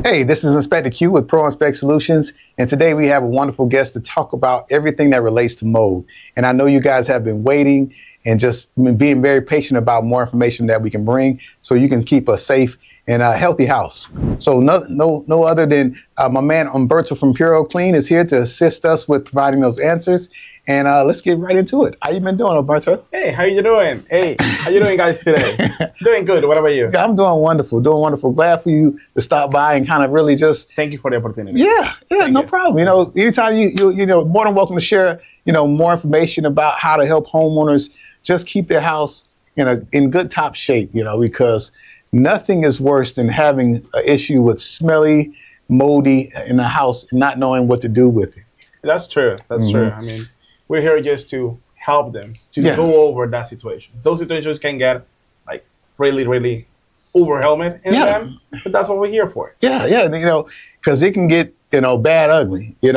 Hey, this is Inspector Q with Pro Inspect Solutions, and today we have a wonderful guest to talk about everything that relates to mold. And I know you guys have been waiting and just being very patient about more information that we can bring so you can keep a safe and a healthy house. So no other than my man Humberto from PuroClean is here to assist us with providing those answers. And let's get right into it. How you been doing, Humberto? Hey, how you doing? Hey, how you doing, guys, today? Doing good. What about you? I'm doing wonderful, Glad for you to stop by and kind of really just... Thank you for the opportunity. Yeah, no problem. You know, anytime you more than welcome to share, more information about how to help homeowners just keep their house in good top shape, because nothing is worse than having an issue with smelly, moldy in the house and not knowing what to do with it. That's true. That's true. I mean, we're here just to help them to go over that situation. Those situations can get like really, really overwhelming in them, but that's what we're here for. Yeah, because it can get bad ugly. Let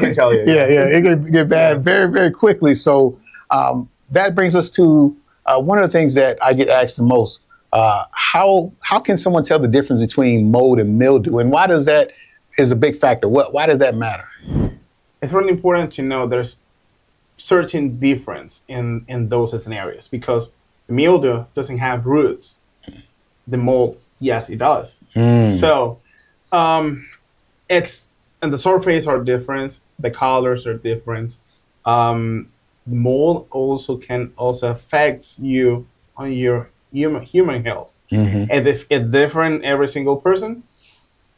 me tell you. It can get bad very, very quickly. So that brings us to one of the things that I get asked the most. How can someone tell the difference between mold and mildew, and why does that is a big factor? Why does that matter? It's really important to know there's certain difference in those scenarios, because the mildew doesn't have roots. The mold, yes, it does. So it's, and the surface are different, the colors are different. Mold also can affect you on your human health. And it's different every single person.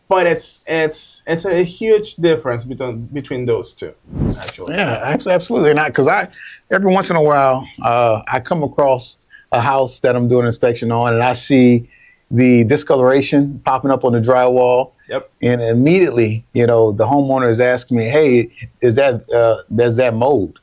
But it's a huge difference between those two, actually. Yeah, absolutely. And because every once in a while, I come across a house that I'm doing an inspection on, and I see the discoloration popping up on the drywall. Yep. And immediately, the homeowner is asking me, "Hey, there's that mold?"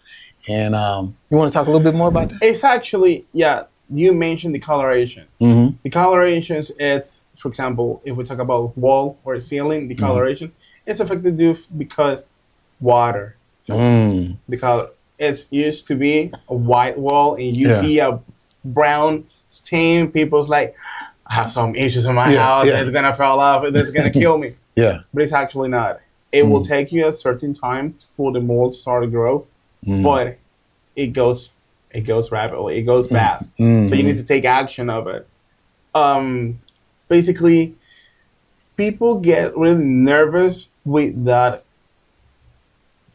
And you want to talk a little bit more about that? It's actually, you mentioned the coloration. The colorations, it's, for example, if we talk about wall or ceiling, the coloration, it's affected because water. The color. It used to be a white wall, and you see a brown stain. People's like, I have some issues in my house. It's gonna fall off. It's gonna kill me. But it's actually not. It will take you a certain time for the mold to start growth, but it goes rapidly. It goes fast. So you need to take action of it. Basically, people get really nervous with that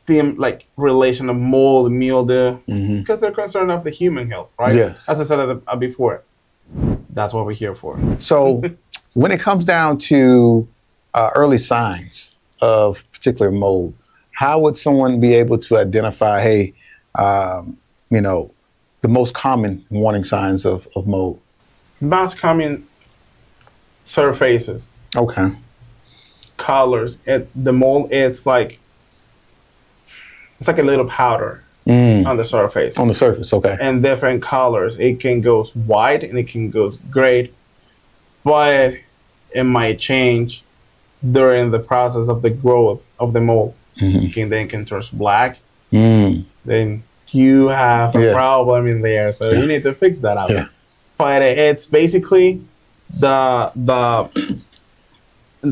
theme, like relation of mold, mildew, because they're concerned of the human health, right? Yes. As I said before, that's what we're here for. So when it comes down to early signs of particular mold, how would someone be able to identify, hey, the most common warning signs of mold? Most common surfaces. Okay. Colors. The mold is like, it's like a little powder on the surface. On the surface, okay. And different colors. It can go white and it can go gray, but it might change during the process of the growth of the mold. It can turn black. Then you have a problem in there, so you need to fix that out. But it's basically the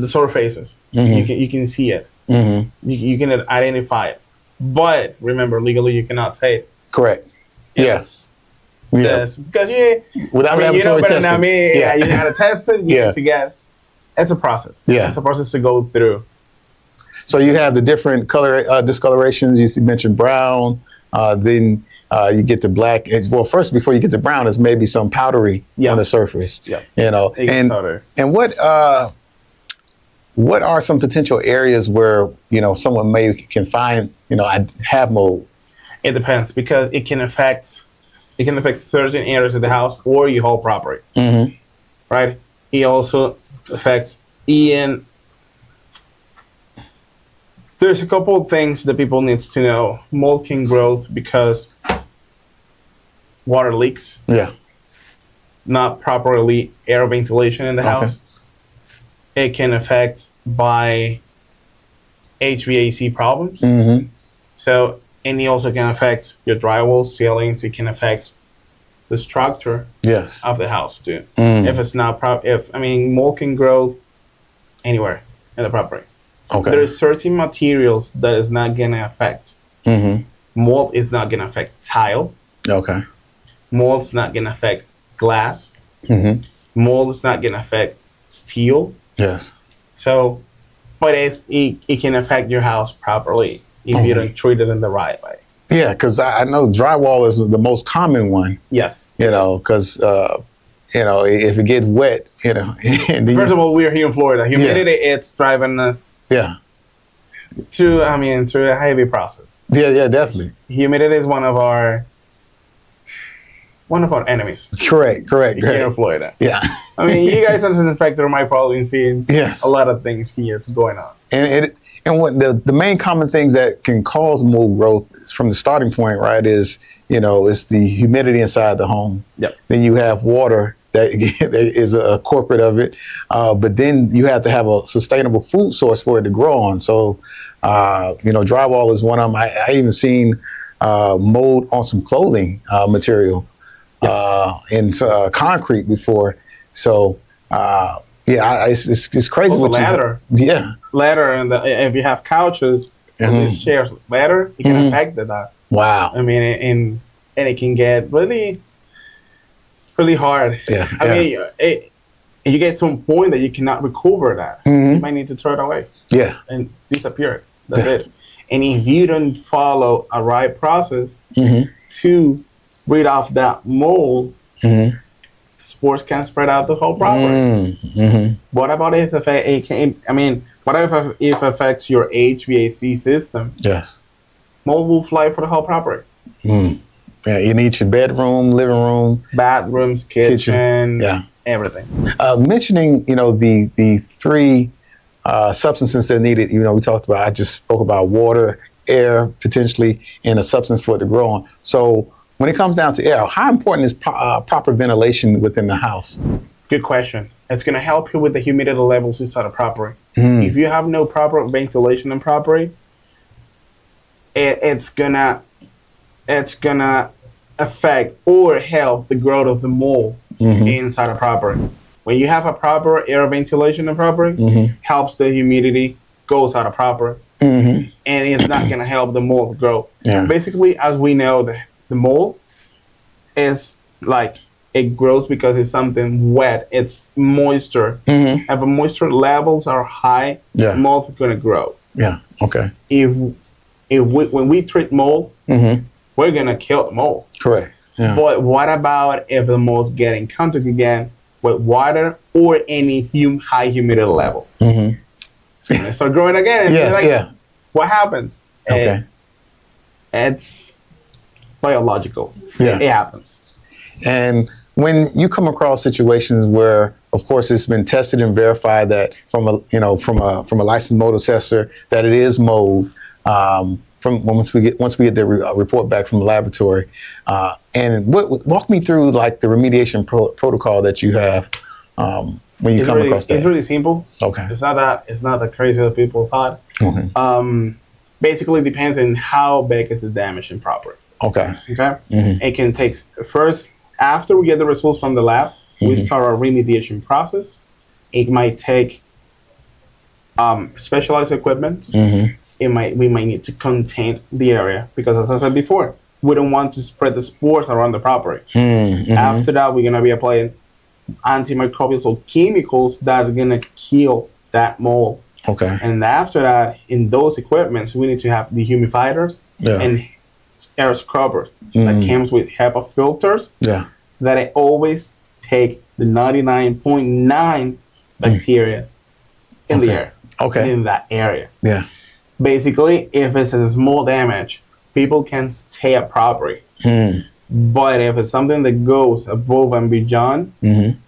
surfaces. You can see it. You can identify it. But remember, legally you cannot say it. Correct. Yes. Because without laboratory testing. Than me. You gotta test it. You need to get. It's a process. It's a process to go through. So you have the different color discolorations. You mentioned brown. Then you get to black. Well, first, before you get to brown, is maybe some powdery on the surface. And what are some potential areas where someone can find I have mold? It depends, because it can affect certain areas of the house or your whole property. Right. It also affects There's a couple of things that people need to know. Mold can grow because water leaks. Not properly air ventilation in the house. It can affect by HVAC problems. So, and it also can affect your drywall, ceilings. It can affect the structure of the house too. If it's not mold can grow anywhere in the property. Okay. There's certain materials that is not gonna affect. Mold is not gonna affect tile. Okay. Mold is not gonna affect glass. Mold is not gonna affect steel. Yes. So, but it can affect your house properly if you don't treat it in the right way. Yeah, because I know drywall is the most common one. Yes. You know, because if it gets wet, and then First of all, we're here in Florida. Humidity, it's driving us through a heavy process. Yeah, definitely. Humidity is one of our enemies. Correct. Here in Florida. Yeah. I mean, you guys as an inspector might probably see a lot of things here going on. And what the main common things that can cause mold growth from the starting point, right, is it's the humidity inside the home. Yep. Then you have water that is a corporate of it, but then you have to have a sustainable food source for it to grow on. So, drywall is one of them. I even seen mold on some clothing material. In concrete before. So, it's crazy. Also ladder. Ladder, and if you have couches or these chairs, ladder, it can affect that. Wow. I mean, and it can get really, really hard. Yeah. I mean, you get to a point that you cannot recover that. You might need to throw it away. Yeah. And disappear. That's it. And if you don't follow a right process to rid off that mold, spores can spread out the whole property. What about if what if it affects your HVAC system? Yes. Mold will fly for the whole property. Yeah, you need your bedroom, living room, bathrooms, kitchen. Everything. Mentioning, the three substances that are needed. We talked about. I just spoke about water, air, potentially, and a substance for it to grow on. So, when it comes down to air, how important is proper ventilation within the house? Good question. It's going to help you with the humidity levels inside the property. If you have no proper ventilation in property, it's gonna affect or help the growth of the mold inside the property. When you have a proper air ventilation in property, helps the humidity go inside the property, and it's not going to help the mold grow. Yeah. Basically, as we know, the mold is like it grows because it's something wet. It's moisture. If the moisture levels are high, mold is going to grow. Yeah. Okay. When we treat mold, we're going to kill the mold. Correct. Yeah. But what about if the mold's getting contact again with water or any high humidity level? It's going to start growing again. What happens? Okay. It's biological. Yeah. It happens. And when you come across situations where, of course, it's been tested and verified that from a licensed mold assessor that it is mold, once we get the report back from the laboratory, and walk me through like the remediation protocol that you have when you come across that. It's really simple. Okay. It's not that crazy that people thought. Basically, it depends on how big is the damage in property. Okay. It can take first after we get the results from the lab, we start our remediation process. It might take specialized equipment. We might need to contain the area because, as I said before, we don't want to spread the spores around the property. After that, we're gonna be applying antimicrobials or chemicals that's gonna kill that mold. Okay. And after that, in those equipments, we need to have dehumidifiers and air scrubbers that comes with HEPA filters. That I always take the 99.9 bacteria in the air. In that area. Basically, if it's a small damage, people can stay at property. But if it's something that goes above and beyond,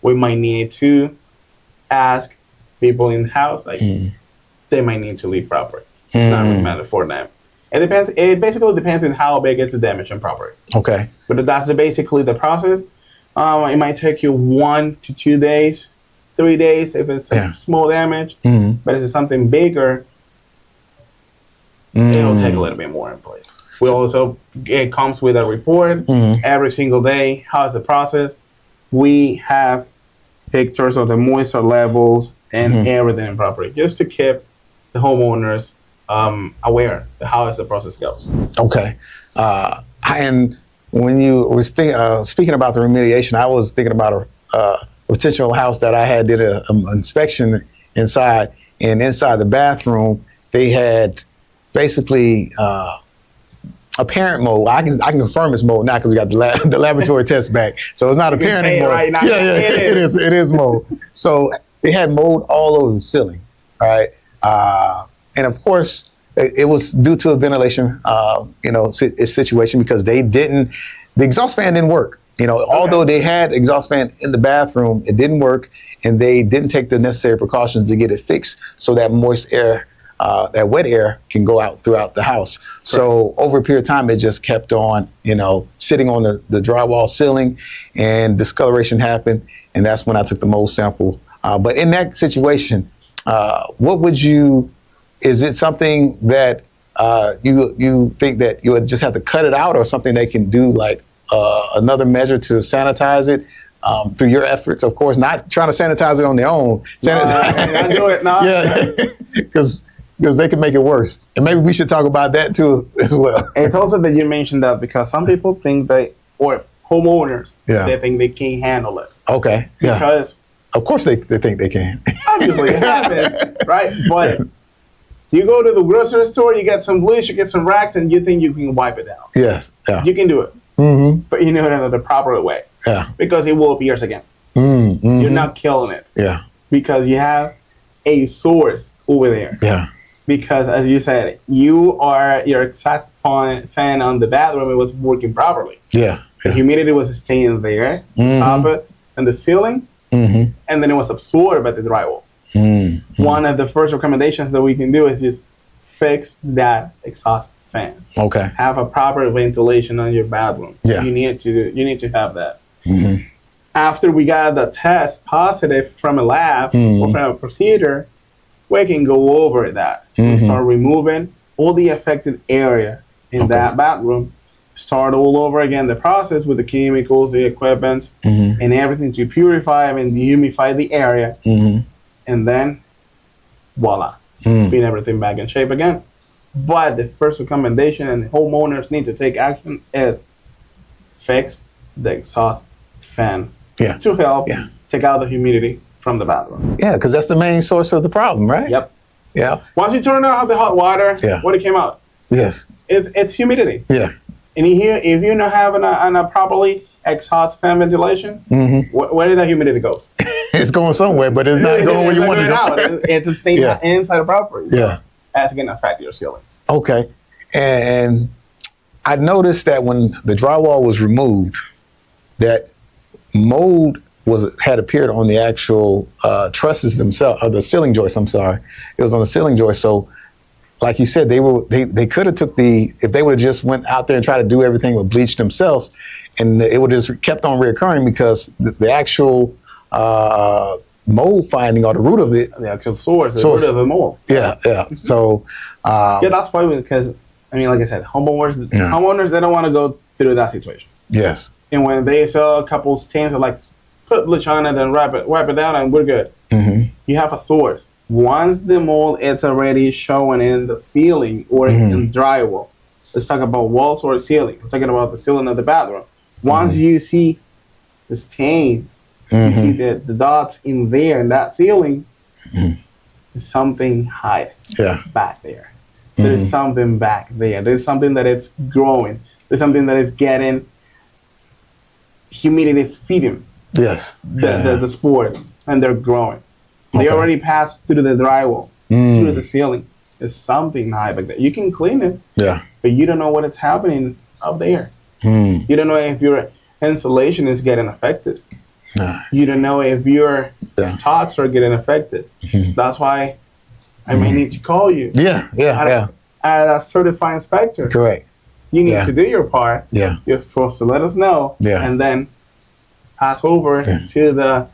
we might need to ask people in the house, like they might need to leave property. It's not recommended for them. It depends. It basically depends on how big it's the damage on property. Okay. But that's basically the process. It might take you 1 to 2 days, 3 days if it's a small damage. But if it's something bigger, it'll take a little bit more in place. We also, it comes with a report every single day. How's the process? We have pictures of the moisture levels and everything in properly, just to keep the homeowners aware of how the process goes. Okay. And when you were speaking about the remediation, I was thinking about a potential house that I did an inspection inside, and inside the bathroom, they had basically apparent mold. I can confirm it's mold now because we got the laboratory test back. So it's not apparent mold. Right now. Yeah, it is mold. So they had mold all over the ceiling. All right. And of course, it was due to a ventilation, situation because the exhaust fan didn't work. Although they had exhaust fan in the bathroom, it didn't work, and they didn't take the necessary precautions to get it fixed so that moist air, that wet air can go out throughout the house. Correct. So over a period of time, it just kept on, sitting on the drywall ceiling, and discoloration happened, and that's when I took the mold sample. But in that situation, is it something that you think that you would just have to cut it out, or something they can do like another measure to sanitize it through your efforts? Of course, not trying to sanitize it on their own. Not do it, no. Yeah, because they can make it worse. And maybe we should talk about that too as well. It's also that you mentioned that because some people think or homeowners, they think they can't handle it. Okay. Yeah. Because of course they think they can. Obviously it happens, right? But you go to the grocery store, you get some bleach, you get some rags, and you think you can wipe it down. Yes. Yeah. You can do it. Mm-hmm. But you know it in the proper way. Yeah. Because it will appear again. Mm-hmm. You're not killing it. Yeah. Because you have a source over there. Yeah. Because as you said, your exact fan on the bathroom, it was working properly. Yeah. The humidity was staying there, top it, and the ceiling, and then it was absorbed by the drywall. Mm-hmm. One of the first recommendations that we can do is just fix that exhaust fan. Okay. Have a proper ventilation on your bathroom. Yeah. You need to have that. Mm-hmm. After we got the test positive from a lab or from a procedure, we can go over that. We start removing all the affected area in that bathroom. Start all over again the process with the chemicals, the equipment, and everything to purify and dehumidify the area. And then, voila, put everything back in shape again. But the first recommendation, and the homeowners need to take action, is fix the exhaust fan to help take out the humidity from the bathroom. Yeah, because that's the main source of the problem, right? Yep. Yeah. Once you turn on the hot water, what came out? Yes. It's humidity. Yeah. And if you're not having a properly exhaust fan ventilation, where did that humidity go? It's going somewhere, but it's not going where you want it to go. It's staying inside the property. So yeah. That's going to affect your ceilings. Okay. And I noticed that when the drywall was removed, that mold had appeared on the actual trusses themselves, or the ceiling joists, I'm sorry. It was on the ceiling joist. So like you said, they could have if they would have just went out there and tried to do everything with bleach themselves, and it would have just kept on reoccurring because the actual mold finding, or the root of it, the actual source, root of the mold. Yeah, yeah. So that's why, because I mean, like I said, homeowners, they don't want to go through that situation. Yes. And when they saw a couple stains, they're like, put bleach on it and wipe it down, and we're good. You have a source. Once the mold is already showing in the ceiling or in drywall, let's talk about walls or ceiling. We're talking about the ceiling of the bathroom. Once you see the stains, you see the dots in that ceiling, there's something hiding back there. There's something back there. There's something that it's growing. There's something that is getting humidity, is feeding the spores, and they're growing. They already passed through the drywall, through the ceiling. There's something high back there. You can clean it, but you don't know what is happening up there. You don't know if your insulation is getting affected. You don't know if your studs are getting affected. That's why I might need to call you. At a certified inspector. Correct. You need to do your part. You're supposed to let us know, and then pass over to the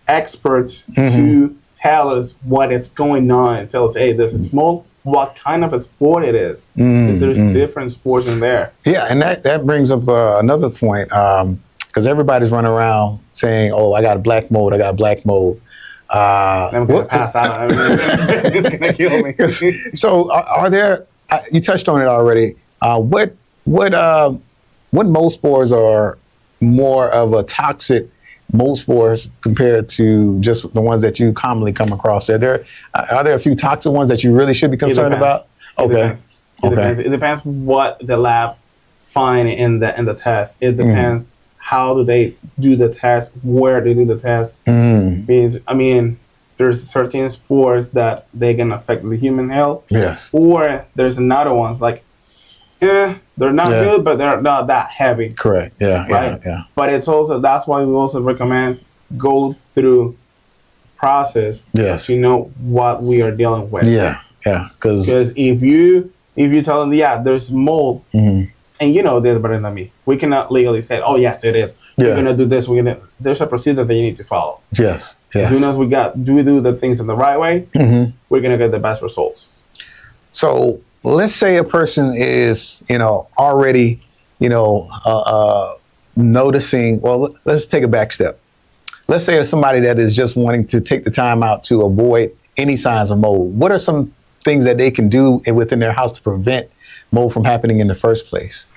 experts to tell us what is going on. Tell us, hey, this is mold. What kind of a sport it is? Because there's different sports in there. Yeah, and that brings up another point, because everybody's running around saying, oh, I got black mold, I'm gonna pass out. I mean, it's gonna kill me. So, are there? You touched on it already. What mold spores are more of a toxic mold spores compared to just the ones that you commonly come across? Are there a few toxic ones that you really should be concerned about? Okay. It depends what the lab find in the test. It depends how do they do the test, where they do the test. I mean, there's certain spores that they can affect the human health. Yes. Or there's another ones like, they're not good, but they're not that heavy. Correct. Yeah. Right. Yeah. But it's also, that's why we also recommend go through process. Yes. To know what we are dealing with. Yeah. Yeah. Because if you tell them, yeah, there's mold, and you know this better than me, we cannot legally say, oh yes, it is. We're gonna do this. There's a procedure that you need to follow. Yes. As soon as we do the things in the right way, we're gonna get the best results. So let's say a person is, already, noticing. Well, let's take a back step. Let's say it's somebody that is just wanting to take the time out to avoid any signs of mold. What are some things that they can do within their house to prevent mold from happening in the first place?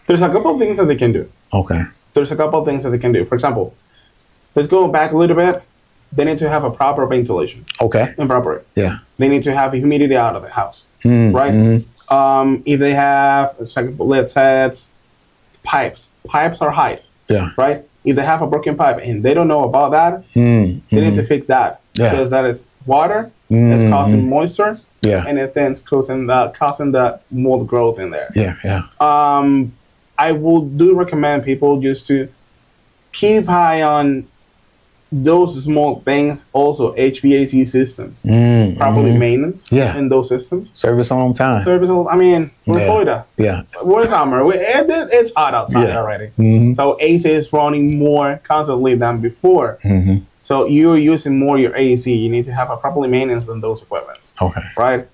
There's a couple of things that they can do. Okay. There's a couple of things that they can do. For example, let's go back a little bit. They need to have a proper ventilation. Okay. Improper. Yeah. They need to have a humidity out of the house. Right? If they have, let's say it's pipes. Pipes are high. Yeah. Right? If they have a broken pipe and they don't know about that, they need to fix that. Yeah. Because that is water, it's causing moisture, and it then causing the mold growth in there. Yeah. I do recommend people just to keep eye on those small things. Also, HVAC systems, properly maintenance in those systems. Service on time. I mean, we're in Florida. Yeah. We're summer. It's hot outside already. So AC is running more constantly than before. So you're using more your AC. You need to have a properly maintenance on those equipments. Okay. Right?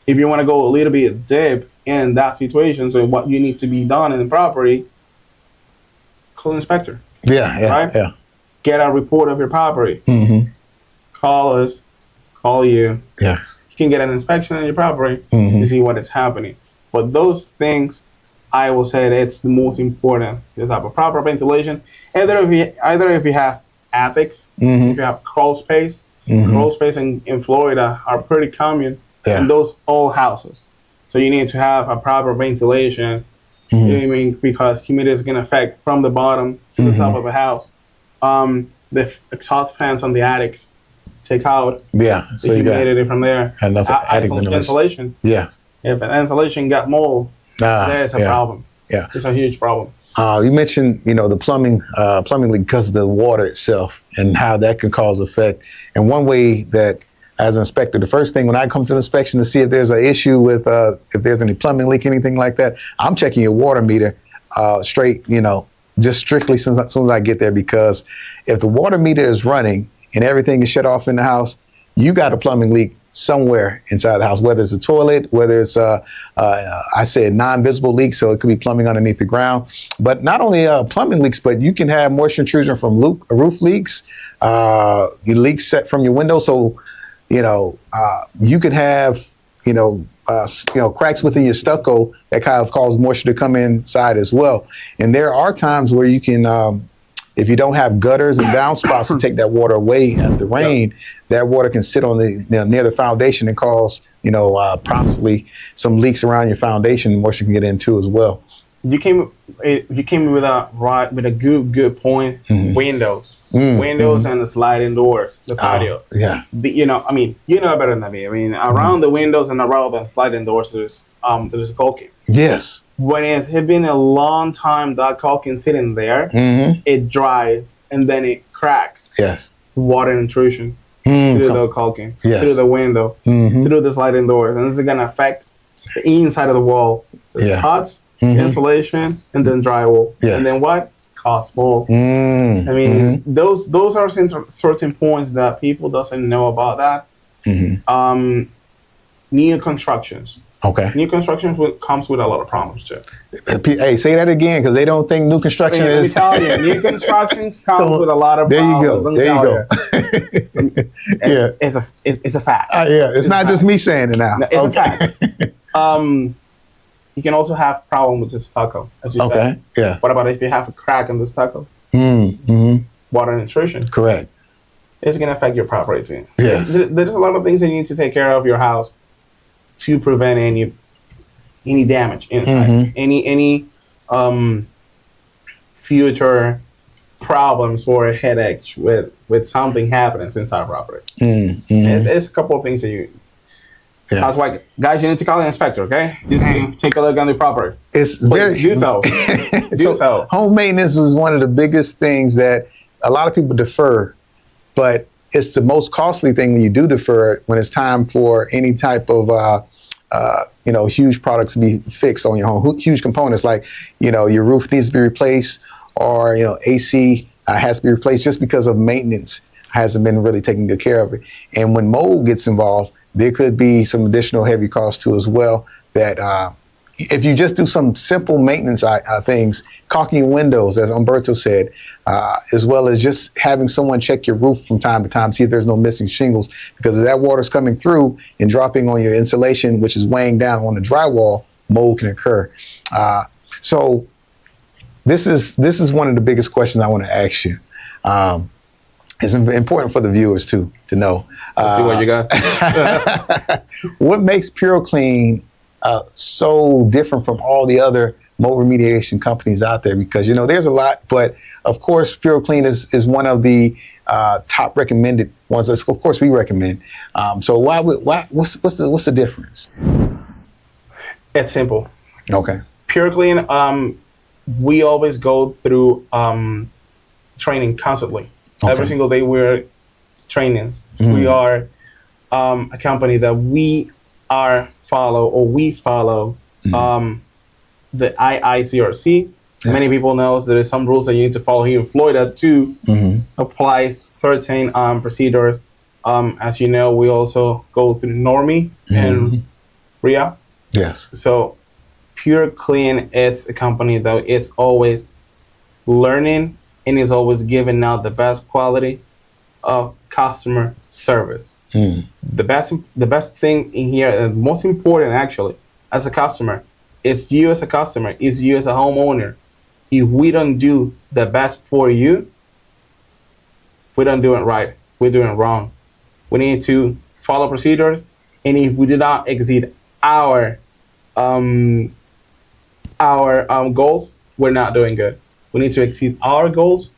If you want to go a little bit deep in that situation, so what you need to be done in the property, call an inspector. Yeah. Get a report of your property. Call us, call you. Yes. You can get an inspection on your property to see what is happening. But those things, I will say that's the most important. Is have a proper ventilation. Either if you have attics, if you have crawl space. Crawl space in Florida are pretty common in those old houses. So you need to have a proper ventilation. You know what I mean? Because humidity is going to affect from the bottom to the top of the house. The exhaust fans on the attics take out the humidity from there. Enough attic ventilation. Yes. If an insulation got mold, there's a problem. Yeah. It's a huge problem. You mentioned, the plumbing leak because of the water itself and how that can cause effect. And one way that, as an inspector, the first thing when I come to the inspection to see if there's an issue with if there's any plumbing leak, anything like that, I'm checking your water meter straight, just strictly as soon as I get there, because if the water meter is running and everything is shut off in the house, you got a plumbing leak somewhere inside the house, whether it's a toilet, whether it's I said non-visible leak, so it could be plumbing underneath the ground. But not only plumbing leaks, but you can have moisture intrusion from roof leaks, leaks set from your window. So, you could have, cracks within your stucco that cause moisture to come inside as well. And there are times where you can, if you don't have gutters and downspouts to take that water away at the rain, that water can sit on near the foundation and cause, possibly some leaks around your foundation, and moisture can get into as well. You came with a good point. Windows. Windows and the sliding doors, the patios. You know better than me. I mean, around the windows and around the sliding doors, there's caulking. Yes. When it's been a long time that caulking sitting there, it dries and then it cracks. Yes. Water intrusion through the caulking, through the window, through the sliding doors, and this is gonna affect the inside of the wall. There's studs, insulation, and then drywall, and then what? Cause mold. I mean, those are certain points that people doesn't know about that. New constructions. Okay. New construction comes with a lot of problems too. Hey, say that again, because they don't think new construction Let me is. tell you, new constructions comes with a lot of There you problems. go. Let me There you tell go. Yeah. It's a fact. Yeah. It's not just me saying it now. No, it's a fact. You can also have problem with the stucco, as you said. Okay. Yeah. What about if you have a crack in the stucco? Mm-hmm. Water intrusion. Correct. It's going to affect your property too. Yes. There's a lot of things that you need to take care of your house to prevent any damage inside. Mm-hmm. Any future problems or headaches with something happening inside the property. Mm-hmm. There's a couple of things that you. Yeah. That's why, guys, you need to call the inspector, okay? Just take a look on the property. It's Please, very do so. So. Home maintenance is one of the biggest things that a lot of people defer, but it's the most costly thing when you do defer it, when it's time for any type of huge products to be fixed on your home, huge components like your roof needs to be replaced, or AC has to be replaced just because of maintenance hasn't been really taking good care of it. And when mold gets involved, there could be some additional heavy costs too as well, that if you just do some simple maintenance things, caulking windows, as Humberto said, as well as just having someone check your roof from time to time, see if there's no missing shingles, because if that water's coming through and dropping on your insulation, which is weighing down on the drywall, mold can occur. So this is one of the biggest questions I want to ask you. It's important for the viewers too to know. Let's see what you got. What makes PuroClean so different from all the other mold remediation companies out there? Because there's a lot, but of course PuroClean is one of the top recommended ones. That, of course, we recommend. So what's the difference? It's simple. Okay. PuroClean, we always go through training constantly. Okay. Every single day we're trainings. Mm-hmm. We are a company that we follow mm-hmm. The IICRC. Yeah. Many people know there is some rules that you need to follow here in Florida to mm-hmm. apply certain procedures. As you know, we also go through NORMI mm-hmm. and RIA. Yes. So PuroClean, it's a company that it's always learning and is always giving out the best quality of customer service. Mm. The best thing in here, and most important actually, as a customer, it's you as a customer, it's you as a homeowner. If we don't do the best for you, we don't do it right. We're doing it wrong. We need to follow procedures, and if we do not exceed our goals, we're not doing good. We need to exceed our goals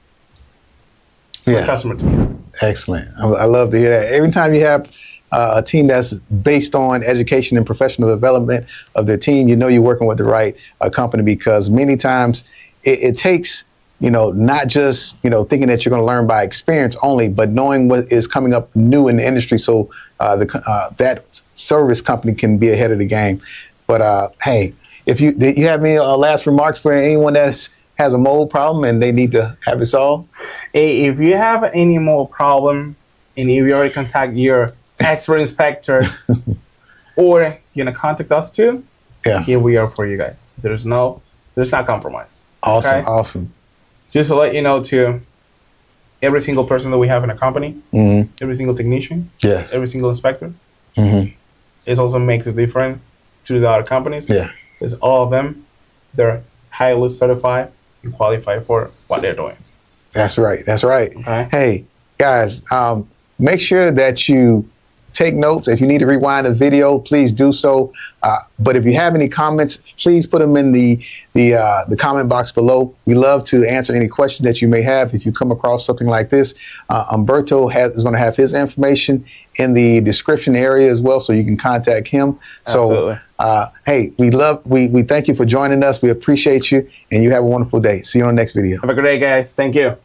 for the customer to be happy. Excellent. I love to hear that. Every time you have a team that's based on education and professional development of their team, you're working with the right company, because many times it takes, not just, thinking that you're going to learn by experience only, but knowing what is coming up new in the industry, so that service company can be ahead of the game. But hey, if you have any last remarks for anyone that has a mold problem and they need to have it solved? Hey, if you have any mold problem, and if you already contact your expert inspector, or you're gonna contact us too, here we are for you guys. There's not compromise. Awesome, okay? Awesome. Just to let you know, to every single person that we have in a company, mm-hmm. every single technician, yes, every single inspector, mm-hmm. it also makes it different to the other companies. Yeah, because all of them, they're highly certified and qualified for what they're doing. That's right. That's right. Okay. Hey, guys, make sure that you take notes. If you need to rewind the video, please do so. But if you have any comments, please put them in the comment box below. We love to answer any questions that you may have. If you come across something like this, Humberto is going to have his information in the description area as well, so you can contact him. Absolutely. So, hey, we thank you for joining us. We appreciate you, and you have a wonderful day. See you on the next video. Have a great day, guys. Thank you.